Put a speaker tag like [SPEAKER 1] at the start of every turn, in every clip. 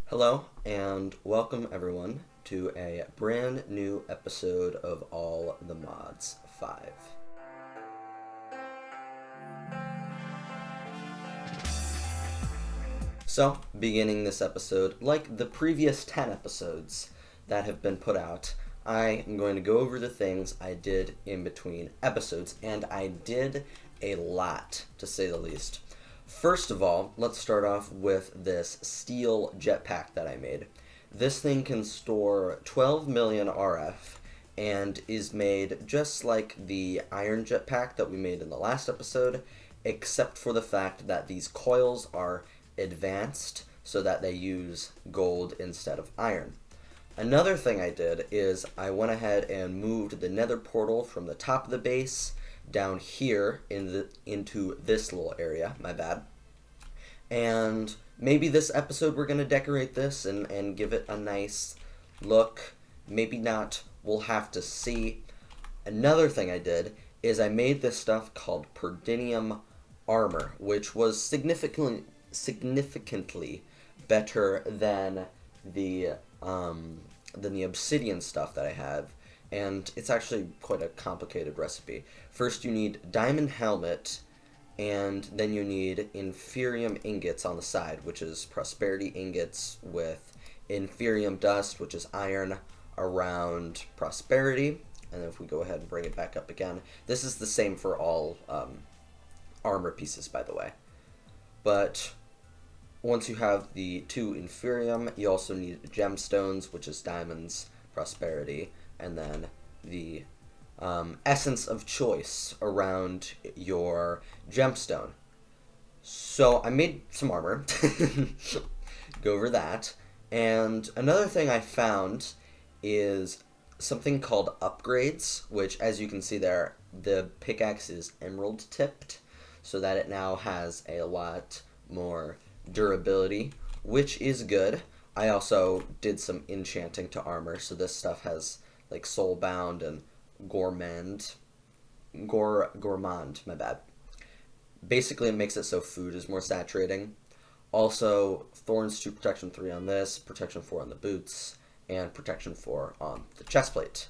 [SPEAKER 1] Hello, and welcome everyone to a brand new episode of All the Mods 5. So, beginning this episode, like the previous 10 episodes that have been put out, I am going to go over the things I did in between episodes, and I did a lot, to say the least. First of all, let's start off with this steel jetpack that I made. This thing can store 12 million RF and is made just like the iron jetpack that we made in the last episode, except for the fact that these coils are advanced so that they use gold instead of iron. Another thing I did is I went ahead and moved the nether portal from the top of the base down here into this little area, my bad. And maybe this episode we're going to decorate this and give it a nice look. Maybe not, we'll have to see. Another thing I did is I made this stuff called Perdinium armor, which was significantly better than the obsidian stuff that I have, and it's actually quite a complicated recipe. First you need diamond helmet, and then you need inferium ingots on the side, which is prosperity ingots with inferium dust, which is iron, around prosperity. And if we go ahead and bring it back up again, this is the same for all armor pieces, by the way. But once you have the two inferium, you also need gemstones, which is diamonds, prosperity, and then the essence of choice around your gemstone. So I made some armor. Go over that. And another thing I found is something called upgrades, which, as you can see there, the pickaxe is emerald tipped, so that it now has a lot more durability, which is good. I also did some enchanting to armor, so this stuff has like soulbound and gourmand, my bad. Basically, it makes it so food is more saturating. Also, thorns 2, protection 3 on this, protection 4 on the boots, and protection 4 on the chest plate.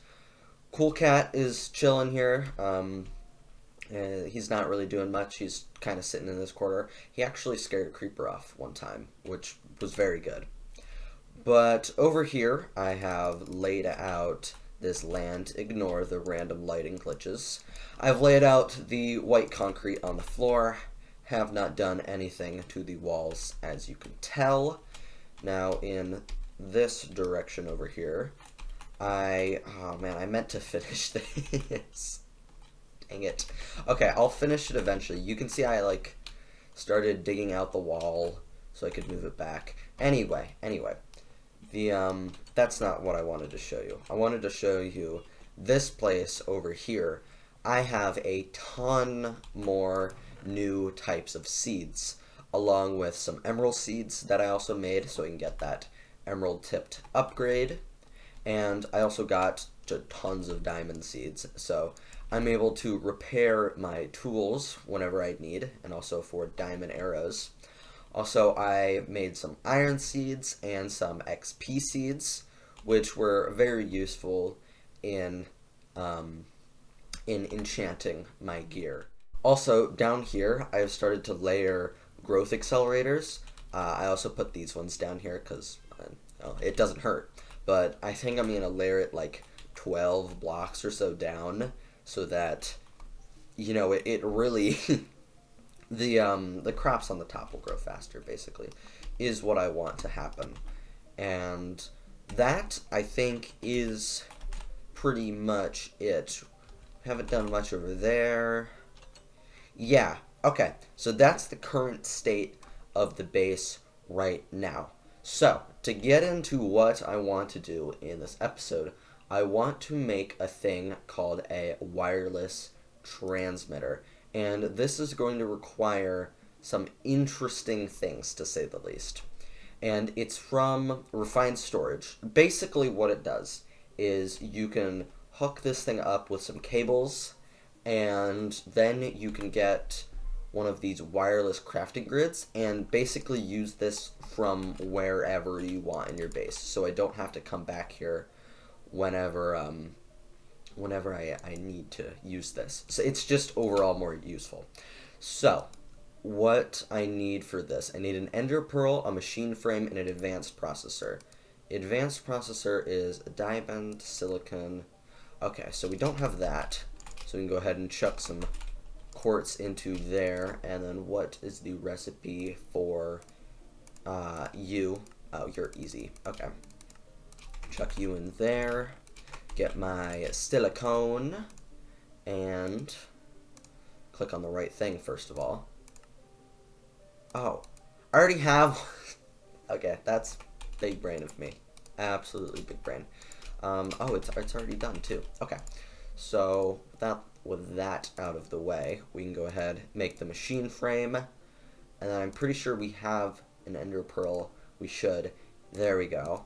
[SPEAKER 1] Cool Cat is chilling here. He's not really doing much. He's kind of sitting in this corner. He actually scared a creeper off one time, which was very good. But over here, I have laid out this land. Ignore the random lighting glitches. I've laid out the white concrete on the floor. Have not done anything to the walls, as you can tell. Now, in this direction over here, oh man, I meant to finish this. Dang it. Okay, I'll finish it eventually. You can see I started digging out the wall so I could move it back. Anyway, that's not what I wanted to show you. I wanted to show you this place over here. I have a ton more new types of seeds, along with some emerald seeds that I also made so I can get that emerald tipped upgrade. And I also got tons of diamond seeds, so I'm able to repair my tools whenever I need, and also for diamond arrows. Also, I made some iron seeds and some XP seeds, which were very useful in enchanting my gear. Also, down here, I have started to layer growth accelerators. I also put these ones down here because it doesn't hurt. But I think I'm going to layer it like 12 blocks or so down so that, it really, the crops on the top will grow faster, basically, is what I want to happen. And that, I think, is pretty much it. Haven't done much over there. Yeah, okay, so that's the current state of the base right now. So, to get into what I want to do in this episode, I want to make a thing called a wireless transmitter. And this is going to require some interesting things, to say the least. And it's from Refined Storage. Basically what it does is you can hook this thing up with some cables, and then you can get one of these wireless crafting grids and basically use this from wherever you want in your base. So I don't have to come back here whenever I need to use this. So it's just overall more useful. So what I need for this, I need an ender pearl, a machine frame, and an advanced processor. Advanced processor is a diamond, silicon. Okay, so we don't have that. So we can go ahead and chuck some quartz into there. And then what is the recipe for you? Oh, you're easy. Okay. Chuck you in there. Get my silicone. And click on the right thing first of all. Oh, I already have. Okay, that's big brain of me. Absolutely big brain. Oh, it's already done too. Okay, so with that out of the way, we can go ahead make the machine frame, and then I'm pretty sure we have an ender pearl. We should. There we go.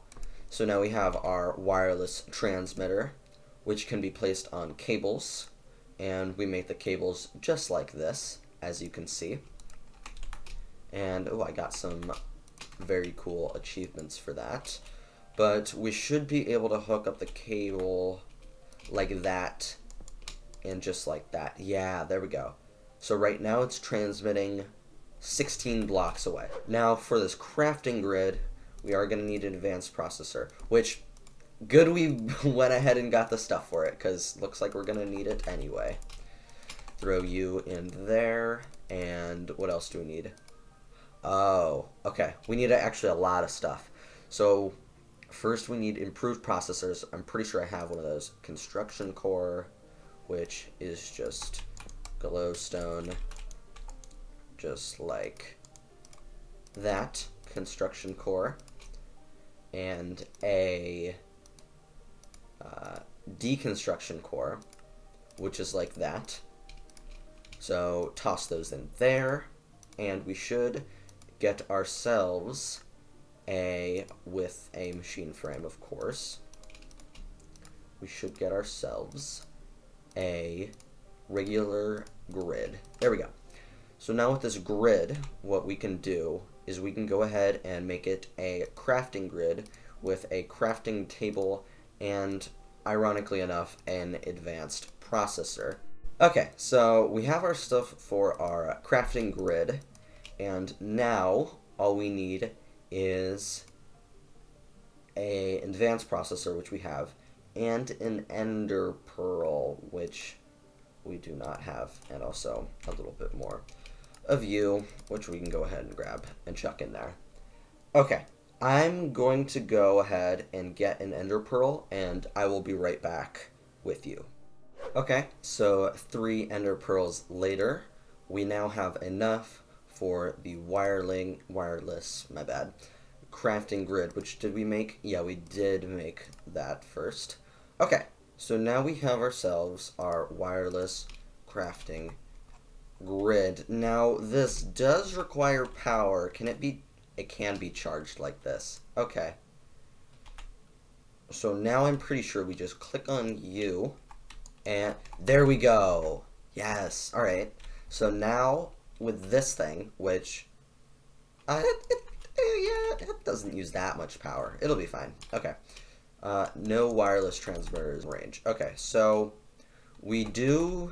[SPEAKER 1] So now we have our wireless transmitter, which can be placed on cables, and we make the cables just like this, as you can see. And oh, I got some very cool achievements for that. But we should be able to hook up the cable like that and just like that. Yeah, there we go. So right now it's transmitting 16 blocks away. Now for this crafting grid, we are going to need an advanced processor, which good we went ahead and got the stuff for it, because looks like we're going to need it anyway. Throw you in there, and what else do we need? Oh, okay. We need actually a lot of stuff. So first we need improved processors. I'm pretty sure I have one of those. Construction core, which is just glowstone, just like that. Construction core. And a deconstruction core, which is like that. So toss those in there, and we should get ourselves with a machine frame, of course. We should get ourselves a regular grid. There we go. So now with this grid, what we can do is we can go ahead and make it a crafting grid with a crafting table and, ironically enough, an advanced processor. Okay, so we have our stuff for our crafting grid, and now all we need is an advanced processor, which we have, and an ender pearl, which we do not have, and also a little bit more of you, which we can go ahead and grab and chuck in there. Okay, I'm going to go ahead and get an ender pearl, and I will be right back with you. Okay, so 3 ender pearls later, we now have enough for the wireless, my bad, crafting grid. Which did we make? Yeah, we did make that first. Okay, so now we have ourselves our wireless crafting grid. Now this does require power. It can be charged like this. Okay. So now I'm pretty sure we just click on you, and there we go. Yes. All right. So now with this thing, which it doesn't use that much power. It'll be fine. Okay. No wireless transmitters range. Okay, so we do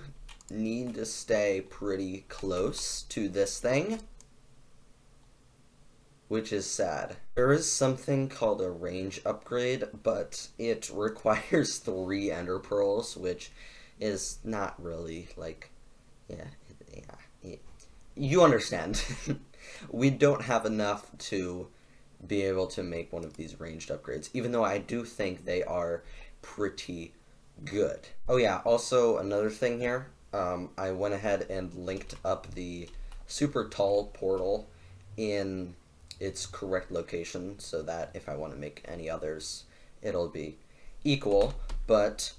[SPEAKER 1] need to stay pretty close to this thing, which is sad. There is something called a range upgrade, but it requires 3 ender pearls, which is not really like, yeah, you understand. We don't have enough to be able to make one of these ranged upgrades, even though I do think they are pretty good. Oh yeah, also another thing here, I went ahead and linked up the super tall portal in its correct location, so that if I want to make any others, it'll be equal. But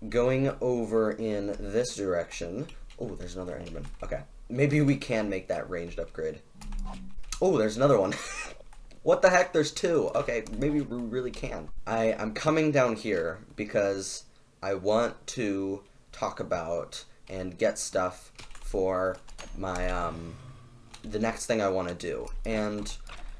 [SPEAKER 1] going over in this direction, oh, there's another enderman. Okay, maybe we can make that ranged upgrade. Oh, there's another one. What the heck? There's 2. Okay, maybe we really can. I'm coming down here because I want to talk about and get stuff for my, the next thing I want to do. And,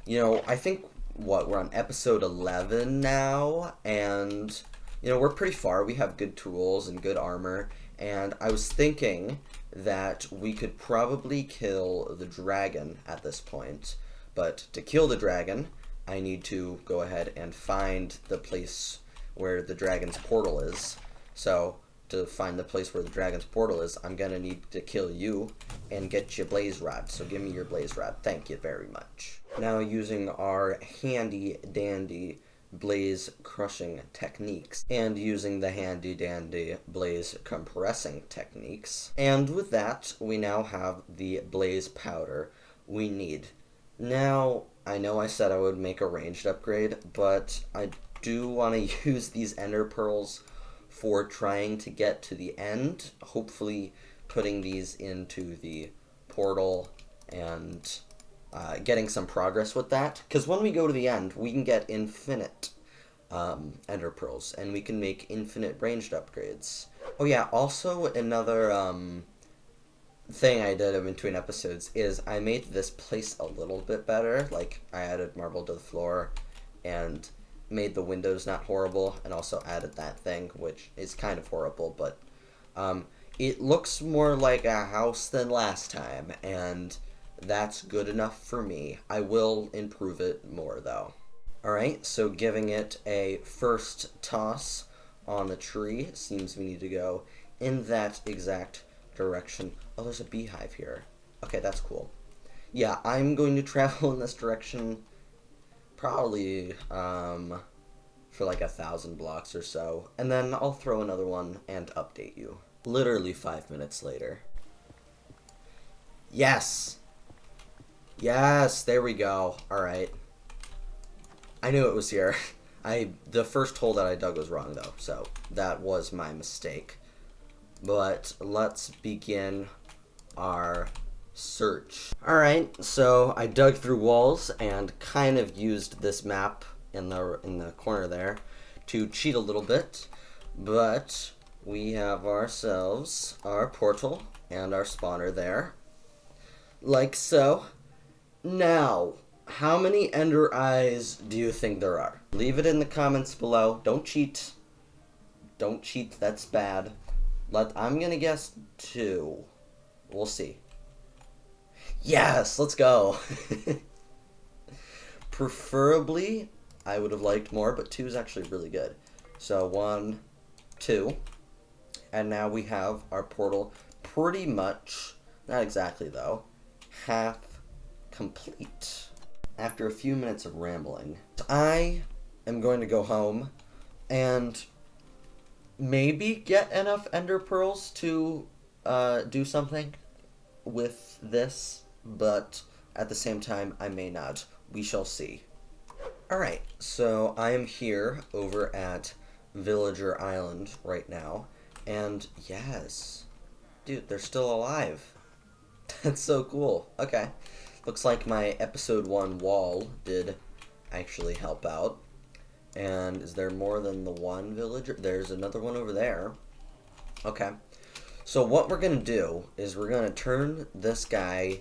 [SPEAKER 1] you know, I think, we're on episode 11 now, and, you know, we're pretty far. We have good tools and good armor, and I was thinking that we could probably kill the dragon at this point. But to kill the dragon, I need to go ahead and find the place where the dragon's portal is. So, to find the place where the dragon's portal is, I'm gonna need to kill you and get your blaze rod. So give me your blaze rod. Thank you very much. Now, using our handy dandy blaze crushing techniques and using the handy dandy blaze compressing techniques, and with that, we now have the blaze powder we need. Now, I know I said I would make a ranged upgrade, but I do want to use these ender pearls for trying to get to the end, hopefully putting these into the portal and getting some progress with that. Because when we go to the end, we can get infinite ender pearls, and we can make infinite ranged upgrades. Oh yeah, also another thing I did in between episodes is I made this place a little bit better. Like, I added marble to the floor and made the windows not horrible, and also added that thing, which is kind of horrible, but it looks more like a house than last time, and that's good enough for me. I will improve it more, though. Alright, so giving it a first toss on the tree, seems we need to go in that exact direction. Oh, there's a beehive here. Okay, that's cool. Yeah, I'm going to travel in this direction probably for like 1,000 blocks or so, and then I'll throw another one and update you. Literally 5 minutes later. Yes! Yes, there we go. Alright. I knew it was here. The first hole that I dug was wrong, though, so that was my mistake. But let's begin our search. Alright, so I dug through walls and kind of used this map in the corner there to cheat a little bit, but we have ourselves our portal and our spawner there, like so. Now, how many ender eyes do you think there are? Leave it in the comments below. Don't cheat. Don't cheat, that's bad. I'm gonna guess 2. We'll see. Yes, let's go. Preferably, I would have liked more, but 2 is actually really good. So 1, 2, and now we have our portal pretty much, not exactly though, half complete. After a few minutes of rambling, I am going to go home and maybe get enough ender pearls to do something with this, but at the same time, I may not. We shall see. Alright, so I am here over at Villager Island right now, and yes, dude, they're still alive. That's so cool. Okay, looks like my episode 1 wall did actually help out. And is there more than the one villager? There's another one over there. Okay, so what we're gonna do is we're gonna turn this guy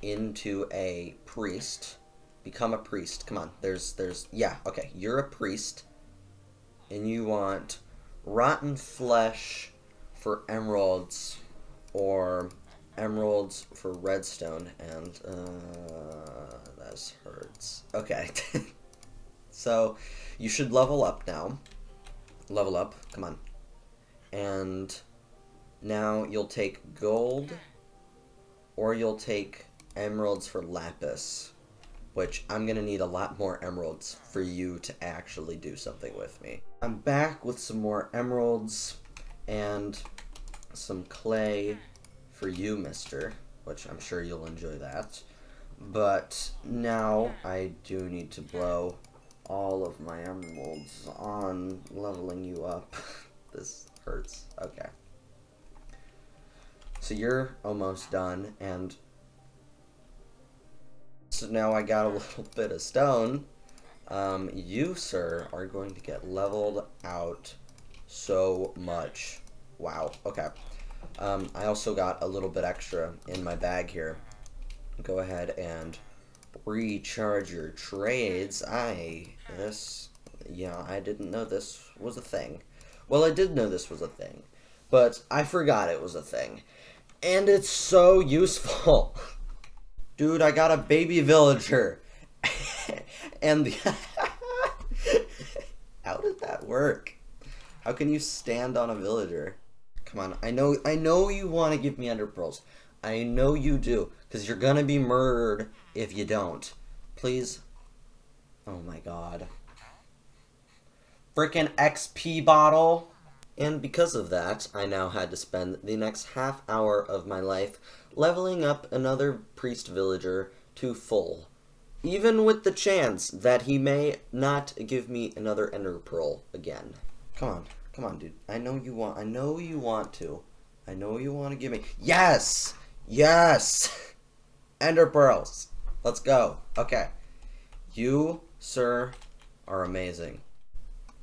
[SPEAKER 1] into a priest. Become a priest. Come on. Yeah, okay. You're a priest. And you want rotten flesh for emeralds, or emeralds for redstone, and, that hurts. Okay. So, you should level up now. Level up. Come on. And now you'll take gold, or you'll take emeralds for lapis, which I'm going to need a lot more emeralds for you to actually do something with me. I'm back with some more emeralds and some clay for you, mister, which I'm sure you'll enjoy that. But now I do need to blow all of my emeralds on leveling you up. This hurts. Okay. So you're almost done, and so now I got a little bit of stone. You, sir, are going to get leveled out so much. Wow. Okay. I also got a little bit extra in my bag here. Go ahead and recharge your trades. Yeah, I didn't know this was a thing. Well, I did know this was a thing, but I forgot it was a thing. And it's so useful. Dude, I got a baby villager. And the how did that work? How can you stand on a villager? Come on, I know you want to give me ender pearls. I know you do, because you're gonna be murdered if you don't. Please. Oh my god. Frickin' XP bottle. And because of that, I now had to spend the next half hour of my life leveling up another priest villager to full. Even with the chance that he may not give me another ender pearl again. Come on, dude. I know you want to. I know you want to give me. Yes! Yes! Ender pearls. Let's go. Okay. You, sir, are amazing.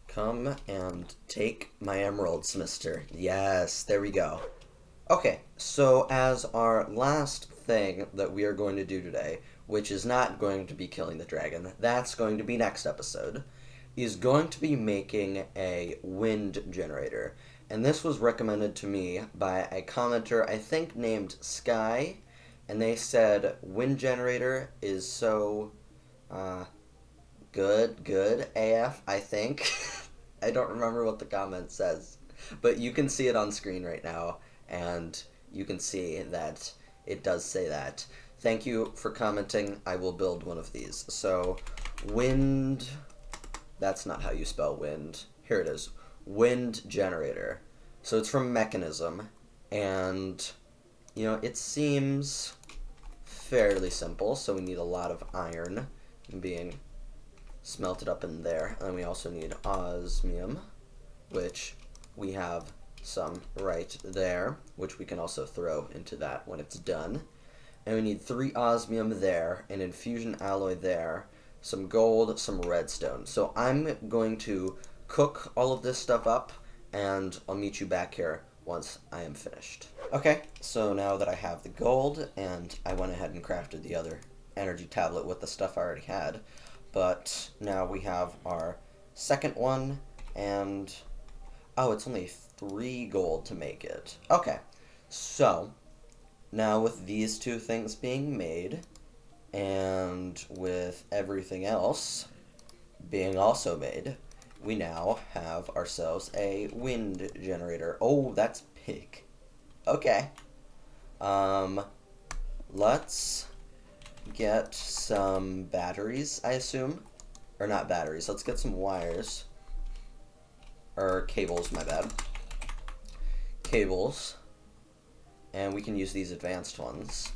[SPEAKER 1] Come and take my emeralds, mister. Yes, there we go. Okay, so as our last thing that we are going to do today, which is not going to be killing the dragon, that's going to be next episode, is going to be making a wind generator. And this was recommended to me by a commenter, I think named Sky, and they said wind generator is so good AF, I think. I don't remember what the comment says, but you can see it on screen right now, and you can see that it does say that. Thank you for commenting. I will build one of these. So, wind, that's not how you spell wind. Here it is. Wind generator. So it's from Mechanism, and, you know, it seems fairly simple. So we need a lot of iron being smelted up in there. And we also need osmium, which we have some right there, which we can also throw into that when it's done. And we need 3 osmium there, an infusion alloy there, some gold, some redstone. So I'm going to cook all of this stuff up, and I'll meet you back here once I am finished. Okay, so now that I have the gold, and I went ahead and crafted the other energy tablet with the stuff I already had, but now we have our second one, and oh, it's only 3 gold to make it. Okay, so now with these 2 things being made, and with everything else being also made, we now have ourselves a wind generator. Oh, that's big. Okay. Let's get some batteries, I assume. Or not batteries, let's get some wires. Or cables, my bad. Cables. And we can use these advanced ones.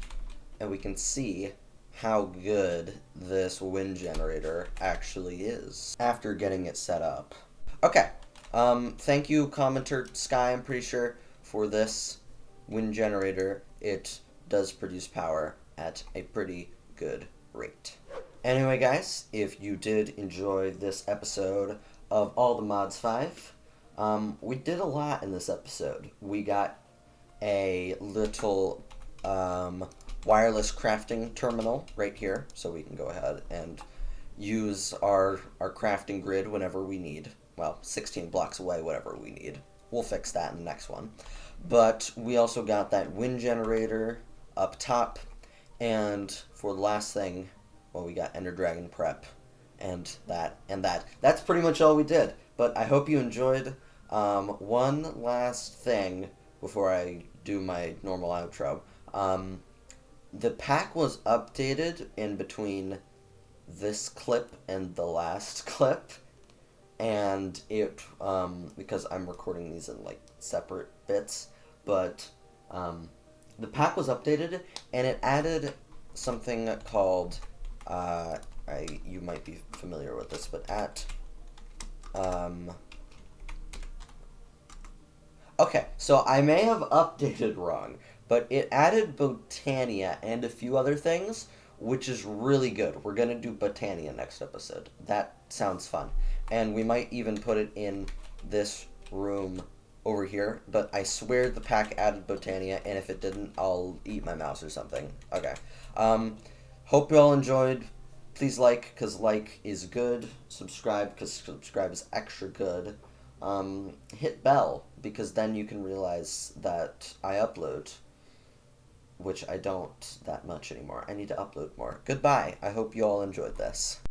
[SPEAKER 1] And we can see how good this wind generator actually is after getting it set up. Okay. Thank you, commenter Sky, I'm pretty sure, for this wind generator. It does produce power at a pretty good rate. Anyway, guys, if you did enjoy this episode of All the Mods 5, we did a lot in this episode. We got a little wireless crafting terminal right here, so we can go ahead and use our crafting grid whenever we need. Well, 16 blocks away, whatever we need. We'll fix that in the next one. But we also got that wind generator up top, and for the last thing, well, we got Ender Dragon prep, and that. That's pretty much all we did. But I hope you enjoyed. One last thing before I do my normal outro. The pack was updated in between this clip and the last clip, and it, because I'm recording these in, like, separate bits, but, the pack was updated, and it added something called, you might be familiar with this, but okay, so I may have updated wrong, but it added Botania and a few other things, which is really good. We're going to do Botania next episode. That sounds fun. And we might even put it in this room over here, but I swear the pack added Botania, and if it didn't, I'll eat my mouse or something. Okay. Um, Hope you all enjoyed. Please like, because like is good. Subscribe, because subscribe is extra good. Hit bell, because then you can realize that I upload, which I don't that much anymore. I need to upload more. Goodbye. I hope you all enjoyed this.